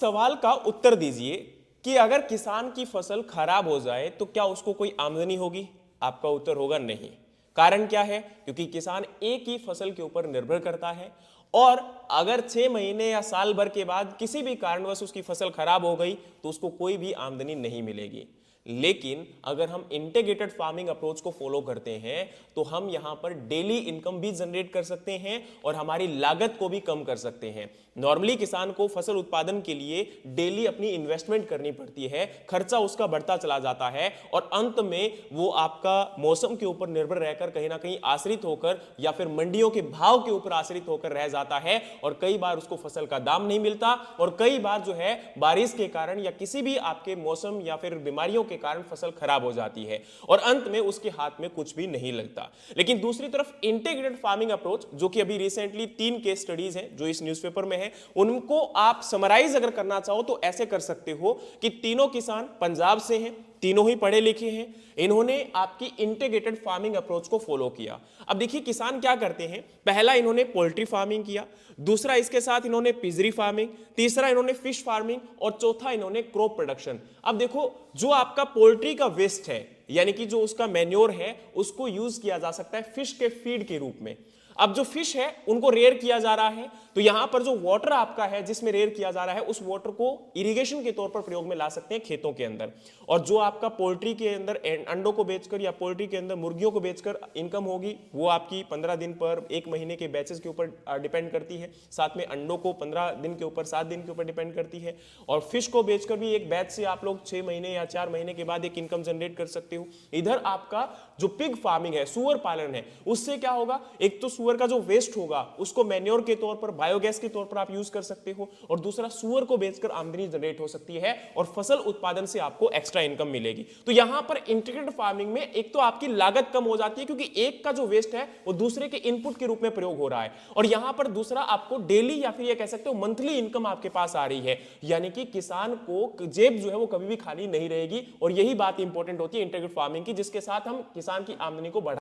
सवाल का उत्तर दीजिए कि अगर किसान की फसल खराब हो जाए तो क्या उसको कोई आमदनी होगी। आपका उत्तर होगा नहीं। कारण क्या है? क्योंकि किसान एक ही फसल के ऊपर निर्भर करता है और अगर 6 महीने या साल भर के बाद किसी भी कारणवश उसकी फसल खराब हो गई तो उसको कोई भी आमदनी नहीं मिलेगी। लेकिन अगर हम इंटीग्रेटेड फार्मिंग अप्रोच को फॉलो करते हैं तो हम यहां पर डेली इनकम भी जनरेट कर सकते हैं और हमारी लागत को भी कम कर सकते हैं। नॉर्मली किसान को फसल उत्पादन के लिए डेली अपनी इन्वेस्टमेंट करनी पड़ती है, खर्चा उसका बढ़ता चला जाता है और अंत में वो आपका मौसम के ऊपर निर्भर रहकर कहीं ना कहीं आश्रित होकर या फिर मंडियों के भाव के ऊपर आश्रित होकर रह जाता है और कई बार उसको फसल का दाम नहीं मिलता और कई बार जो है बारिश के कारण या किसी भी आपके मौसम या फिर बीमारियों के कारण फसल खराब हो जाती है और अंत में उसके हाथ में कुछ भी नहीं लगता। लेकिन दूसरी तरफ इंटीग्रेटेड फार्मिंग अप्रोच, जो कि अभी रिसेंटली 3 केस स्टडीज हैं जो इस न्यूज़पेपर में है, उनको आप समराइज अगर करना चाहो तो ऐसे कर सकते हो कि तीनों किसान पंजाब से हैं, तीनों ही पढ़े लिखे हैं, इन्होंने आपकी इंटीग्रेटेड फार्मिंग अप्रोच को फॉलो किया। अब देखिए किसान क्या करते हैं, पहला इन्होंने पोल्ट्री फार्मिंग किया, दूसरा इसके साथ इन्होंने पिजरी फार्मिंग, तीसरा इन्होंने फिश फार्मिंग और चौथा इन्होंने क्रॉप प्रोडक्शन। अब देखो जो आपका पोल्ट्री का वेस्ट है यानी कि जो उसका मैन्योर है उसको यूज किया जा सकता है फिश के फीड के रूप में। अब जो फिश है उनको रेयर किया जा रहा है तो यहां पर जो वाटर आपका है जिसमें रेयर किया जा रहा है उस वाटर को इरिगेशन के तौर पर प्रयोग में ला सकते हैं खेतों के अंदर। और जो आपका पोल्ट्री के अंदर अंडों को बेचकर या पोल्ट्री के अंदर मुर्गियों को बेचकर इनकम होगी वो आपकी 15 दिन पर 1 महीने के बैचेस के ऊपर डिपेंड करती है, साथ में अंडों को 15 दिन के ऊपर 7 दिन के ऊपर डिपेंड करती है और फिश को बेचकर भी एक बैच से आप लोग 6 महीने या 4 महीने के बाद एक इनकम जनरेट कर सकते हो। इधर आपका जो पिग फार्मिंग है, सुअर पालन है, उससे क्या होगा, एक तो सुअर का जो वेस्ट होगा उसको मैन्योर के तौर पर, बायोगैस के तौर पर आप यूज कर सकते हो और दूसरा सुअर को बेचकर आमदनी जनरेट हो सकती है और फसल उत्पादन से आपको एक्स्ट्रा इनकम मिलेगी। तो यहां पर इंटीग्रेटेड फार्मिंग में एक तो आपकी लागत कम हो जाती है क्योंकि एक का जो वेस्ट है वो दूसरे के इनपुट के रूप में प्रयोग हो रहा है और यहां पर दूसरा आपको डेली या फिर ये कह सकते हो मंथली इनकम आपके पास आ रही है, यानी कि किसान को जेब जो है वो कभी भी खाली नहीं रहेगी। और यही बात इंपॉर्टेंट होती है इंटीग्रेटेड फार्मिंग की, जिसके साथ हम किसान की आमदनी को बढ़ा